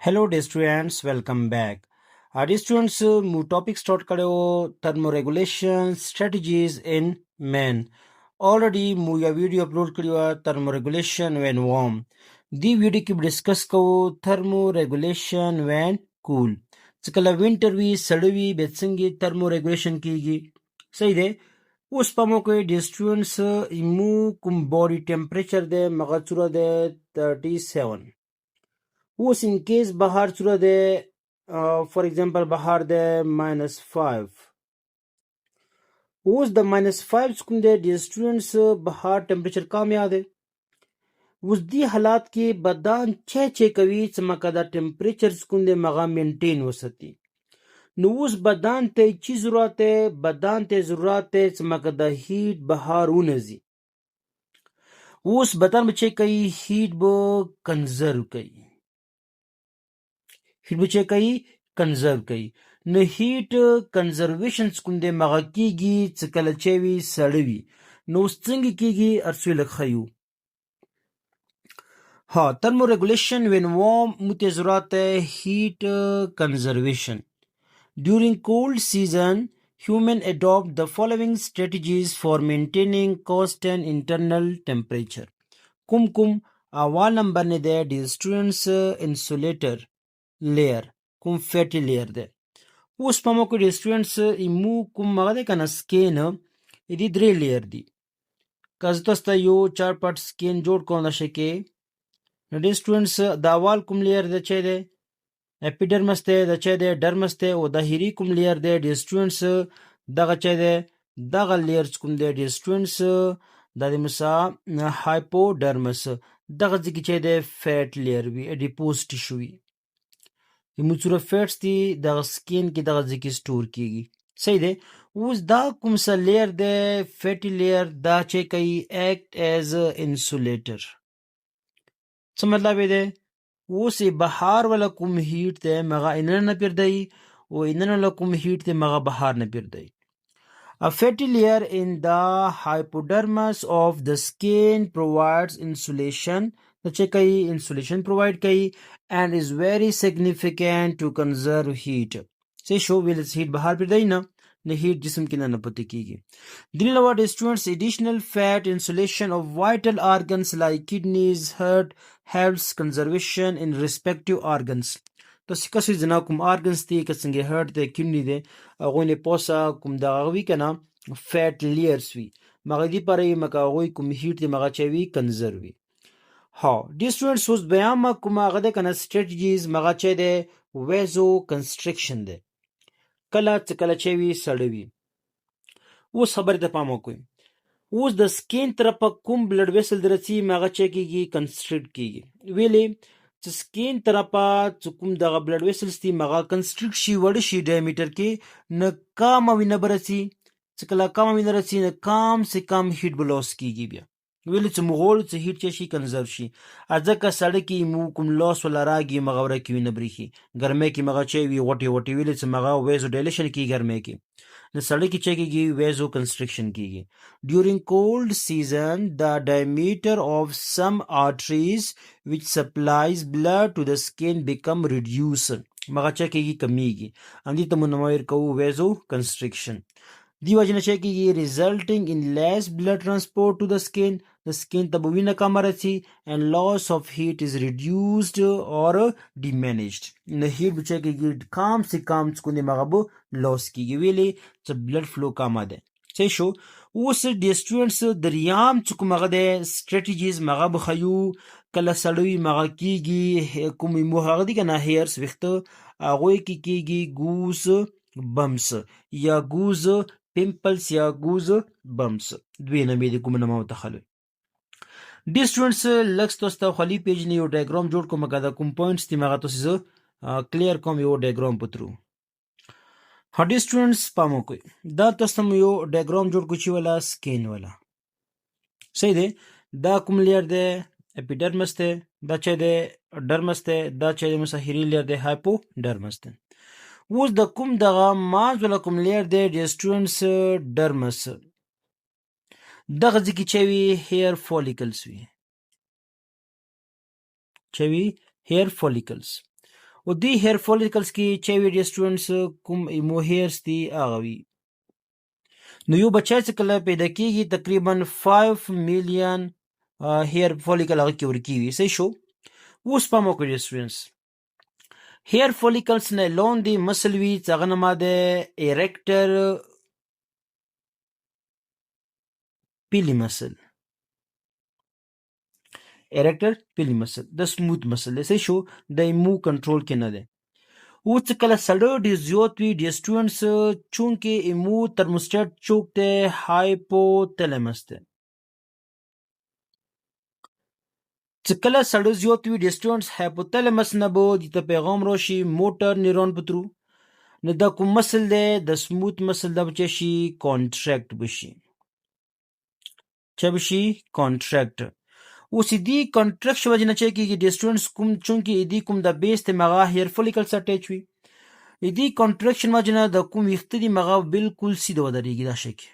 Hello dear students, welcome back. Dear students, मु topic start करो thermoregulation strategies in men. Already मु या video upload करियो thermoregulation when warm. दी वीडियो की डिस्कस को thermoregulation when cool. चकला विंटर वी सड़वी बेचंगी thermoregulation कीगी. सही दे. उस पामो को dear students इमु कुम body temperature दे मगचुरा दे 37. उस इन केस बाहर चुरा दे फॉर एग्जांपल बाहर दे -5 उस द -5 सुकुंदे डी स्टूडेंट्स बाहर टेम्परेचर काम याद है उस दी हालात के बदान छे कवी चमकदा टेम्परेचर सुकुंदे मगा मेंटेन हो सकती नो उस बदान ते ची जरूरत है चमकदा हीट बाहर उनजी उस बदान बचे कई हीट बो कंजर्व कई हीट बचे कई कंजर्व कई न हीट कंजर्वेशन कुंदे मगा कीगी चकल चेवी सड़वी नो संग कीगी अरसुल खयू हाँ thermoregulation when warm मुते जरूरत है heat conservation during cold season human adopt the following strategies for maintaining constant internal temperature कुम अवाल नंबर ने दे डी स्टूडेंट्स इंसुलेटर लेयर कुम फैटी लेयर दे उस पमो को स्टूडेंट्स इमू कुम मगदे कना स्केन इदी द्रे लेयर दी कजतस्ता यो 4 पार्ट स्केन जोड़ कोन शके नडे स्टूडेंट्स दावाल कुम लेयर दे छेदे एपिडर्मस दे छेदे डर्मस दे ओ दाहिरी कुम लेयर दे डी स्टूडेंट्स दगा छेदे दगा लेयर्स कुम दे डी स्टूडेंट्स दादे मुसा हाइपोडर्मस दगा जिकी छेदे फैट लेयर भी एडिपोज टिश्यू इमुचुरा फैट्स दी दगा स्किन की दगा जिकी स्टोर कीगी सही दे उस दा कुमसा लेयर दे फैटी लेयर दा चे कई एक्ट एज इंसुलेटर समझला दे वो से बाहर वाला कुम हीट दे मगा इनन न पिर दई वो इनन वाला कुम हीट दे मगा बाहर न पिर दई A fatty layer in the hypodermis of the skin provides insulation. Insulation provide and is very significant to conserve heat. Say show will heat bahar pir dai na ne heat jism ki na pati kigi. Din lawad students additional fat insulation of vital organs like kidneys, heart helps conservation in respective organs. तो सिकसि जना कुम ऑर्गन्स ती कसंगे हर्ट दे किडनी दे अगोने पोसा कुम दागवी कना फैट लेयर्स वी मगदी पर मका गोई कुम हीट दे मगा चेवी कंजर्वी हाँ डी स्टूडेंट्स उस बयाम कुम अगदे कना स्ट्रेटजीज मगा चे दे वेजो कंस्ट्रक्शन दे कला चेवी सड़वी वो खबर दे पामो कोई उस द स्किन तरफ कुम ब्लड वेसल दरसी मगा चेकीगी कंस्ट्रक्ट कीगी वेले स्किन तरपा चुकुम दगा ब्लड वेसल्स ती मगा कंस्ट्रिक्ट शी वड शी डायमीटर के न काम विन बरसी चकला काम विन रसी न काम से कम हीट ब्लॉस कीगी बिया वेले चमुगोल च हीट चेशी कंजर्व शी अजका सड़की मु कुम लॉस वला रागी मगावरा की विन ब्रिखी गर्मे की मगा चेवी वटी वेले च मगा वेजो डायलेशन की गर्मे की न सड़की चेकीगी वेजो कंस्ट्रक्शन कीगी during cold season the diameter of some arteries which supplies blood to the skin become reduced मगा चेकीगी कमीगी अंदी तमुनमायर को वेजो कंस्ट्रक्शन दी वजह चेकीगी resulting in less blood transport to the skin तबुविना कमरची and loss of heat is reduced or diminished न हीट चेकीगी काम से काम चुकुंदे मगाबो लॉस कीगी वेले च ब्लड फ्लो काम दे से शो उस डी स्टूडेंट्स दरियाम चुक मगदे स्ट्रेटजीज मगाब खयू कला सड़वी मगा कीगी कुम मुहागदी का ना हेयर्स विख्त आगोय कीगी गूस बम्स या गूज पिंपल्स या गूज बम्स द्वे नमेदे कुम नमाव तखलु डी स्टूडेंट्स लक्स तोस्ता खाली पेज ने यो डायग्राम जोड़ को मगादा कुम पॉइंट्स ती मगा तो क्लियर कम यो डायग्राम पत्रू हाँ स्टूडेंट्स पामो कोई दा तस्तम यो डायग्राम जोड़ कुछ वाला स्किन वाला सही दे दा कुम लेयर दे एपिडर्मस दे दा चे दे डर्मस दे दा चे दे मुसाहिरी लेयर दे हाइपोडर्मस दे उस द कुम दगा माज वाला कुम लेयर दे डी स्टूडेंट्स डर्मस दगा जिकी चेवी हेयर फॉलिकल्स वी चेवी हेयर फॉलिकल्स او دی هیر فولیکلز کې چې وی ډیر سټوډنټس کوم ایمو هیرز دي هغه وي. نو یو بچی چې کله پیدا کیږي تقریبا 5 میلیون هیر فولیکل هغه کې ورکیږي. صحیح شو. اوس پام وکړئ سټوډنټس، هیر فولیکلز نه لاندې مسل وي چې هغه نوم ده ایرکټر پیلی مسل. ایرکټر پیلی مسل د سموث مسل دی. صحیح شو. د ایمو کنټرول کې نه دی. اوس چې کله سړی ډېر زیات وي ډیر سټوډنټس چونکې ایمو ترموسټیټ چوک دی هایپوتلمس دی. چې کله سړی زیات وي ډیر سټوډنټس هایپوتلمس نه به د ته پیغام راشي موټر نیورون په ترو، نو دا کوم مسل دی د سموث مسل دا بچه شي کانټریکټ بشي. چه بشي کانټریکټ. اوس دې کانټریکشن وجه نه چې کېږي ډیر سټوډنټس کوم چونکې دې کوم د بیس ته مغه هیر فولیکل سره اٹیچ وي، دې کانټریکشن وجه نه د کوم ویښته دي مغه بالکل سیده ودرېږي دا شکل.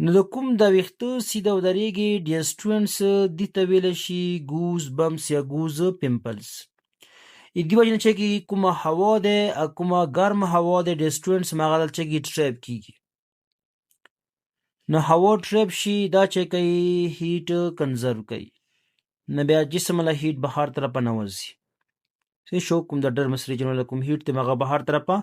نو د کوم د ویښته سیده ودرېږي ډیر سټوډنټس دې ته ویلی شي ګوز بمپس یا ګوز پمپلز. دې وجه نه چې کېږي کومه هوا ده کومه ګرمه هوا ده ډیر سټوډنټس مغه دلته چې کېږي ټریپ کېږي. نو هوا ټریپ شي دا چې کوي هیټ کنزرو کوي، نو بیا جسم له هیټ بهر طرفه نه وځي. صحیح شو. کوم د ډرمس ریجن ولا کوم هیټ ته مغه بهر طرفه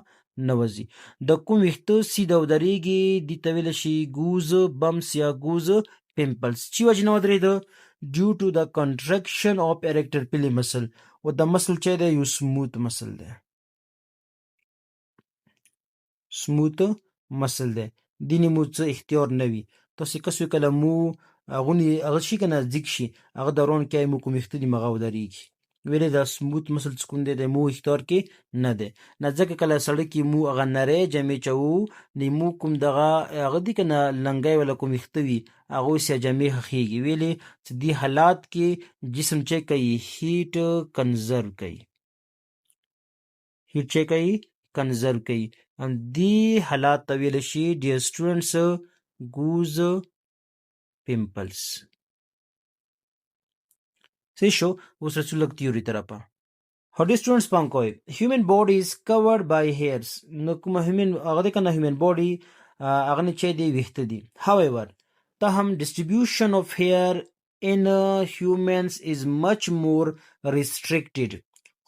نه وځي. د کوم ویښته سیده ودرېږي دې ته ویلی شي ګوز بمپس یا ګوز پمپلز. چې وجه نه ودرېده ډیو ټو د کنټریکشن آف ایرکټر پیلی مسل. او د مسل چې دی یو سموث مسل دی، سموث مسل دی. دیني مو څه اختیار نه وي. تاسې کس وی کله مو غونې هغه شي که نه ځیږ شي هغه دوران کې مو کوم ویښته دي مغه ودرېږي. ویلې دا سموث مسل چې کوم دی د مو اختیار کې نه دی. نه ځکه کله سړی کې مو هغه نری جامې چوو د مو کوم دغه هغه دي که نه لنګی ولا کوم ویښته وي هغه اوس یا جامې ښخېږي. ویلې چې دې حالات کې جسم چې کوي هیټ کنزرو کوي، هیټ چې کوي کنزرو کوي. دې حالات ته ویلی شي ډیر سټوډنټس ګوز پمپلز. صحیح شو. اوس رسو لږ تیوري طرفه. هډي سټوډنټس پام کوئ، هیومن باډي از کورډ بای هیرز. نو کومه هیومن هغه دی که نه هیومن باډي هغه نه چې دی ویښته دي. however تاهم distribution of hair in humans is much more restricted.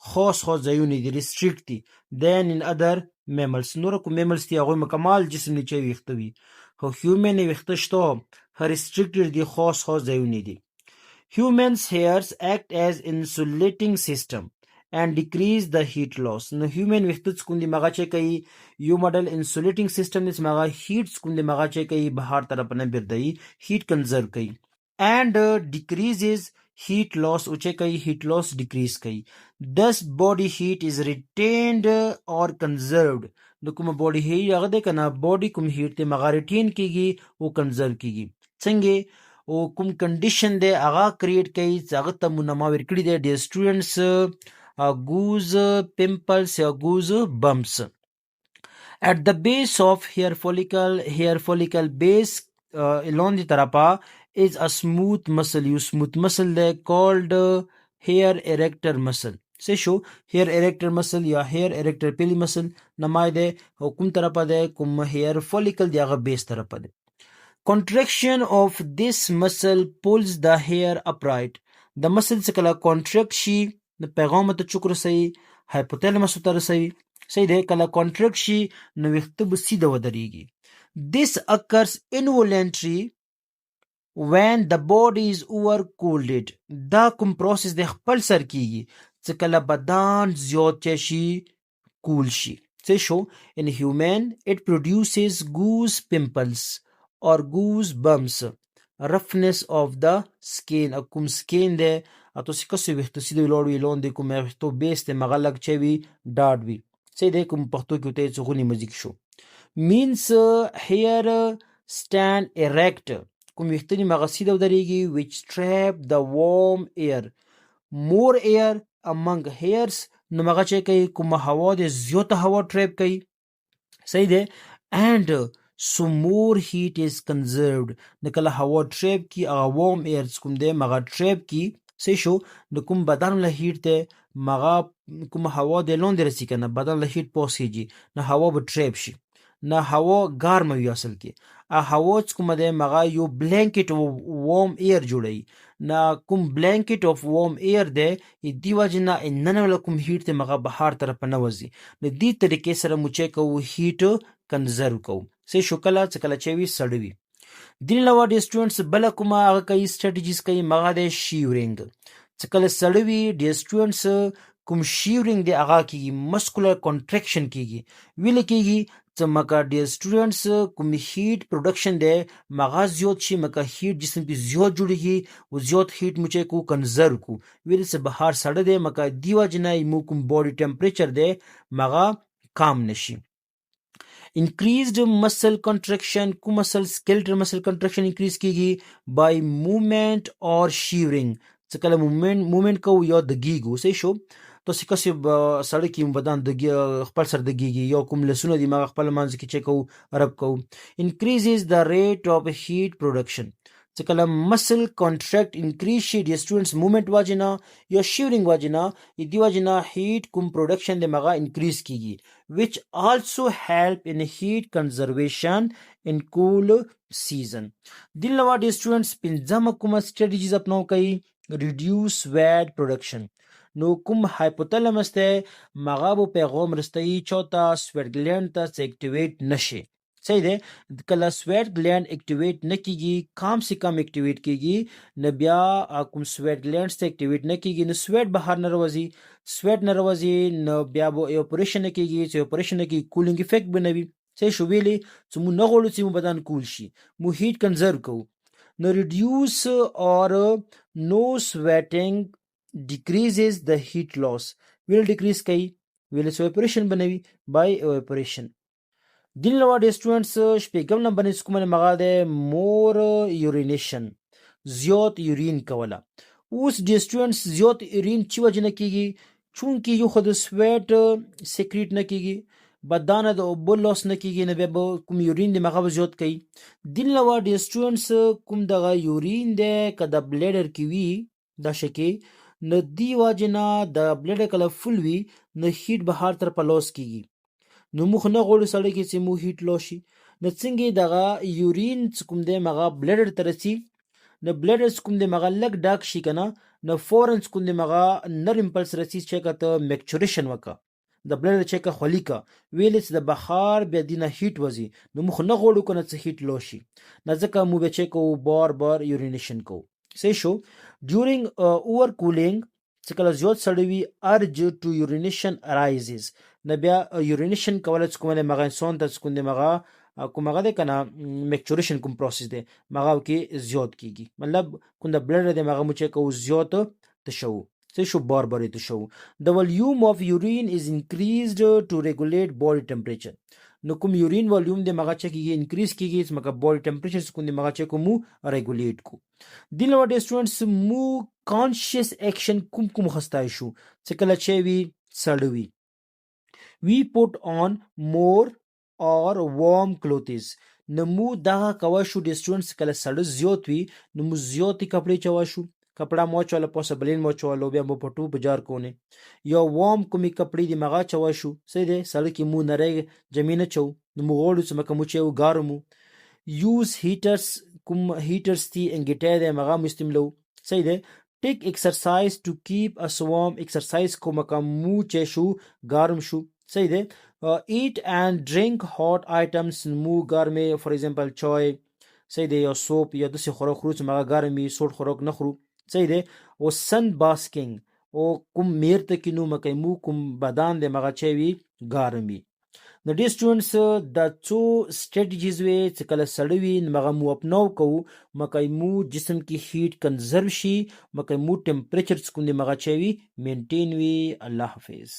خاص ځایونه دي restrict دي than in other mammals. نور کوم mammals دي هغوی مکمل جسم نه چې ویښته وي، خو human ویښته شته restricted دي خاص ځایونه دي. Humans hairs act as insulating system and decrease the heat loss. نو human ویښته څه کوم دي مغه چې کوي یو ماډل insulating system دي مغه heat څه کوم دي مغه چې کوي بهر طرف نه بیردوي heat conserve کوي and decreases heat loss او چې کوي heat loss decrease کوي. Thus body heat is retained or conserved. نو کوم body heat هغه دی کنه body کوم heat ته مغه retain کیږي او conserve کیږي. څنګه او کوم کنډیشن دی هغه کریټ کوي چې هغه ته منما ورکړي دی ډیر سټوډنټس ګوز پمپلز یا ګوز بمپس. at the base of hair follicle base لاندې طرفه is a smooth muscle. یو smooth muscle دی called hair erector muscle. څه شو hair erector muscle یا hair erector pili muscle نمای دی او کوم طرفه دی کوم hair follicle دی هغه بیس طرفه دی. Contraction of this muscle pulls the hair upright. د مسل چې کله کانټریکټ شي د پیغام ته چوک رسوي هایپوتلمس ته رسوي. صحیح دی. کله کانټریکټ شي نو ویښته به سیده ودرېږي. This occurs involuntarily when the body is overcooled. دا کوم پروسس د خپل سر کیږي چې کله بدن زیات شي کول شي. څه شو in human it produces goose pimples or goose bumps, roughness of the skin. کوم سکین دی تاسو کسو ویښته سیده ولاړ وي لاندې کوم ویښتو بیس دی مغه لږ چې وي ډاډ وي. صحیح دی. کوم پښتو کې ورته څه غونې مزیک شو means hair stand erect. کوم ویښته دي مغه سیده ودرېږي which trap the warm air. more air among hairs نو مغه چې کوي کوم هوا دی زیاته هوا ټریپ کوي. صحیح دی. and so more heat is conserved. نو کله هوا ټریپ کی هغه warm air کوم دی مغه ټریپ کی. صحیح شو. نو کوم بدن له هیټ ته مغه کوم هوا د لاندې رسی کنه بدن له هیټ پوسیږي نه هوا به ټریپ شي نه هوا ګرمه وي اصل کې هوا چې کومه ده مغه یو بلانکټ وارم ایر جوړي نه کوم بلانکټ اف وارم ایر ده دی وجنه انن ول کوم هیټ ته مغه بهار طرف نه وځي نه دی طریقې سره موچې کو هیټ کنزرو کو سه شکلا چکلا چوي سړوي دین لوا د سټوډنټس بل کومه هغه کوي سټریټجیز کوي مغه د شیورینګ چکلا سړوي د سټوډنټس کوم شیورینګ دی هغه کیږي مسکولر کنټریکشن کیږي ویل کیږي چې مګه د سټوډنټس کوم هیټ پروډکشن دی مغه زیات شي مګه هیټ جسم کې زیات جوړیږي او زیات هیټ موچې کو کنزرو کو ویل چې بهار سړه دی مګه دیو جنای مو کوم باډي ټمپریچر دی مغه کم نشي increased muscle contraction کو muscle skeletal muscle contraction increase کیږي by movement or shivering څه کله موومنت کو یا دګیګو سه شو تاسو کسي سړی کې بدن د خپل سر دګیږي یا کوم لسونه دی ما خپل مانځ کې چکو رب کو increases the rate of heat production څه کله muscle contract increase شي د سټوډنټس موومنت واجنه یا شیورینګ واجنه دی واجنه هیټ کوم پروډکشن د مغه انکریز کیږي which also help in heat conservation in cool season دل لوا د سټوډنټس پنځم کوم سټریټجیز اپناو کوي reduce sweat production نو کوم هایپوتالامس ته مغه پیغام رسي چوتا سویټ ګلینډ ته اکټیویټ نشي صحیح ده کله سویټ ګلینډ اکټیویټ نکیږي کم سے کم اکټیویټ کیږي نه بیا کوم سویټ ګلینډ ته اکټیویټ نکیږي نو سویټ بهر نه راوځي سویټ نه راوځي نو بیا به اپریشن کیږي چې اپریشن کې کولینګ افیکټ بنوي صحیح شو ویلي چې مو نه غوړو چې مو بدن کول شي مو هیټ کنزرو کو نو ریډیوس اور نو سویټینګ decreases the heat loss will decrease kai will evaporation بنوي by evaporation دین لوا د سټوډنټس شپږم نمبر نس کومه مغه ده مور یورینیشن زیات یورین کوله اوس د سټوډنټس زیات یورین چې وجنه کیږي چونکی یو خود سویټ سیکریټ نه کیږي بدن د اوبو لوس نه کیږي نه به کوم یورین د مغه زیات کوي دین لوا د سټوډنټس کوم دغه یورین ده کده بلیډر کی وی دا شکی نه دی واجنه د بلډ کله فل وی نه هیټ بهار تر پلوس کیږي نو مخ نه غوړ سړی کې چې مو هیټ لوشي نه څنګه دغه یورین کوم د مغه بلډ ترسي نه بلډ کوم د مغه لګ ډاک شي کنه نه فورنس کوم د مغه نر امپلس رسي چې کته میکچوریشن وکا د بلډ چې کا خلیکا ویلس د بخار بیا دینه هیټ وزي نو مخ نه غوړ کنه چې هیټ لوشي نه ځکه مو به چې کو بار یورینیشن کو say show during overcooling څکله زیات سړوي urge to urination arises نه بیا urination کولای کومه مغه انسان ته کوم مغه کومه ده کنه میکچوریشن کوم پروسس ده مغه کې زیات کیږي مطلب کوم د بلډ د مغه مچ کو زیات تشو say show بار تشو the volume of urine is increased to regulate body temperature نو کوم یورین والیوم د مغه چکیږي انکریز کیږي چې مګه باډي ټمپریچر کوم د مغه چکو مو ریګولیټ کو دین لو د سټوډنټس مو کانشیس اکشن کوم خستای شو چې کله چې وی سړوي وی پوت آن مور اور وارم کلوتھز نمو دا کوا شو د سټوډنټس کله سړ زیات وی نو زیات کپڑے چوا شو कपड़ा मोच वाला पॉसिबलिन मोच वाला लोबिया मो पटू बाजार कोने या वार्म कुमी कपड़ी दी मगा चवा शू सही दे सड़की मु नरे जमीन चौ मु गोडु सम कमुचे उ गारमु यूज हीटर्स ती एंगेटे दे मगा मुस्तिमलो सही दे take exercise to keep us warm exercise को मका मु चेशु गारम शू सही दे eat and drink hot items मु गारमे फॉर एग्जांपल चाय सही दे या सोप या दसे خوراک خروج मगा गारमी सोट خوراک नखरु सही दे او sun basking او کوم میرته کینو مکه مو کوم بدن د مغه چوي ګارمي د دې سټوډنټس د څو سټریټجیز وی چې کله سړوي مغه مو اپنو کو مکه مو جسم کی هیټ کنزرو شي مکه مو ټمپریچر کوم د مغه چوي مینټین وی الله حافظ